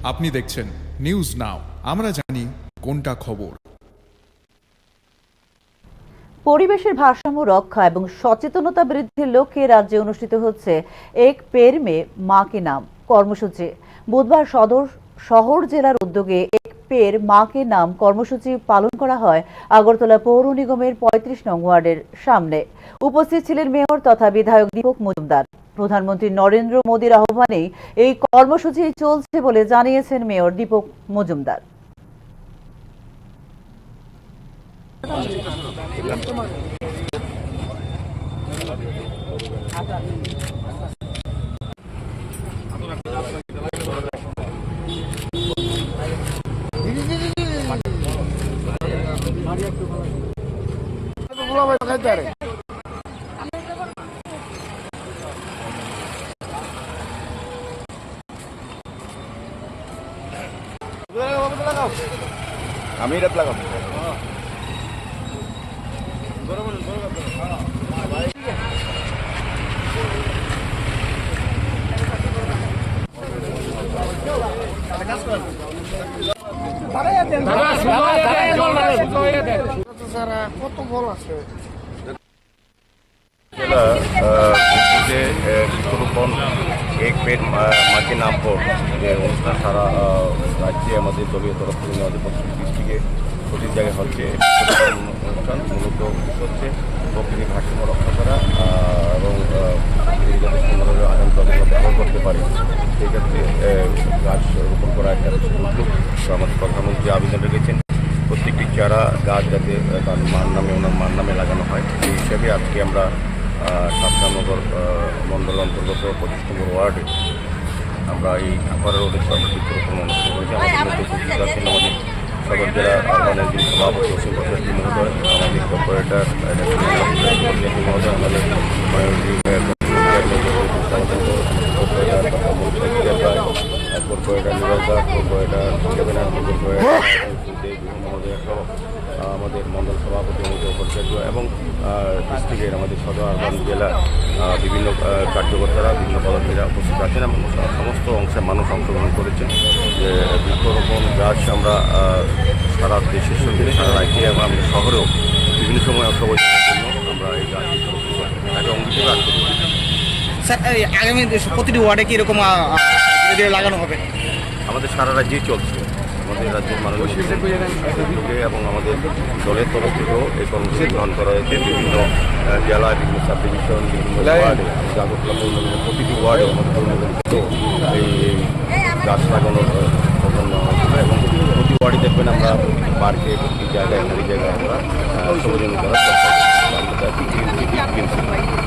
আপনি দেখছেন news now, আমরা জানি কোনটা খবর। পরিবেশের ভারসাম্য রক্ষা এবং সচেতনতা বৃদ্ধির লক্ষ্যে রাজ্যে অনুষ্ঠিত হচ্ছে এক পের মে মা কে নাম কর্মসূচি। বুধবার শহর জেলার উদ্যোগে এক পের মা কে নাম কর্মসূচি পালন করা হয় আগরতলা পৌর নিগমের ৩৫ নং ওয়ার্ডের সামনে। উপস্থিত ছিলেন মেয়র তথা বিধায়ক দীপক মজুমদার। প্রধানমন্ত্রী নরেন্দ্র মোদীর আহ্বানে এই কর্মসূচি চলছে বলে জানিয়েছেন মেয়র দীপক মজুমদার। আমি এটা লাগাবো। কত বল আছে বৃক্ষরোপণ এক পেট মাকে নাম পর যে অনুষ্ঠান সারা রাজ্যে আমাদের দলীয় তরফ থেকে আমাদের প্রত্যেক ডিস্ট্রিক্টে প্রতি জায়গায় হচ্ছে। অনুষ্ঠান মূলত হচ্ছে প্রকৃতির ভারসাম্য রক্ষা করা এবং যাতে সুন্দরভাবে আগামী প্রজন্ম ব্যবহার করতে পারে সেই ক্ষেত্রে গাছ রোপণ করা একটা উদ্যোগ। আমাদের প্রধানমন্ত্রী আবেদন রেখেছেন প্রত্যেকটি চারা গাছ যাতে তার মার নামে ওনার মার নামে লাগানো হয়। সেই হিসাবে আজকে আমরা শাস্তানগর মণ্ডল অন্তর্গত ২৫ নম্বর ওয়ার্ডে আমরা এই আপার রোডের সামনে বৃক্ষরোপণ অনুষ্ঠান করেছি। আমাদের মধ্যে উপস্থিত আছেন আমাদের সদর জেলা আরবানের যিনি সভাপতি অসীম ভট্টাচার্য মহোদয়, আমাদের কর্পোরেটর মহোদয়, আমাদের কর্পোরেটর নিরঞ্জন, কর্পোরেটর দেবেনা, মহোদয় সহ আমাদের মণ্ডল সভাপতি মহোদয় ভট্টাচার্য এবং ডিস্ট্রিক্টের আমাদের সদর আরবান জেলার বিভিন্ন কার্যকর্তারা বিভিন্ন পদাধিকারীরা উপস্থিত আছেন এবং সমস্ত অংশের মানুষ অংশগ্রহণ করেছেন। যে বৃক্ষরোপণ গাছ আমরা সারা দেশের সঙ্গে সারা রাজ্যে এবং আমাদের শহরেও বিভিন্ন সময় অসবজনের জন্য আমরা এই গাছ বৃক্ষরোপণ করি, তাকে অঙ্গীকার রাখতে পারি। স্যার আগামী প্রতিটি ওয়ার্ডে কি এরকম লাগানো হবে? আমাদের সারা রাজ্যেই চলছে। আমাদের রাজ্যের মাননীয় উদ্যোগে এবং আমাদের দলের তরফ থেকেও এই কর্মসূচি গ্রহণ করা হয়েছে। বিভিন্ন জেলায় বিভিন্ন সাব ডিভিশন বিভিন্ন ওয়ার্ডে আগরতলা পৌর নিগমের প্রতিটি ওয়ার্ডে আমাদের পৌর নিগম থেকেও এই গাছ লাগানোর প্রোগ্রাম নেওয়া হয়েছিল এবং প্রতি ওয়ার্ডে দেখবেন আমরা প্রতিটি পার্কে প্রতি জায়গায় জায়গায় আমরা সবুজায়ন করার চেষ্টা করছি। আমরা চাচ্ছি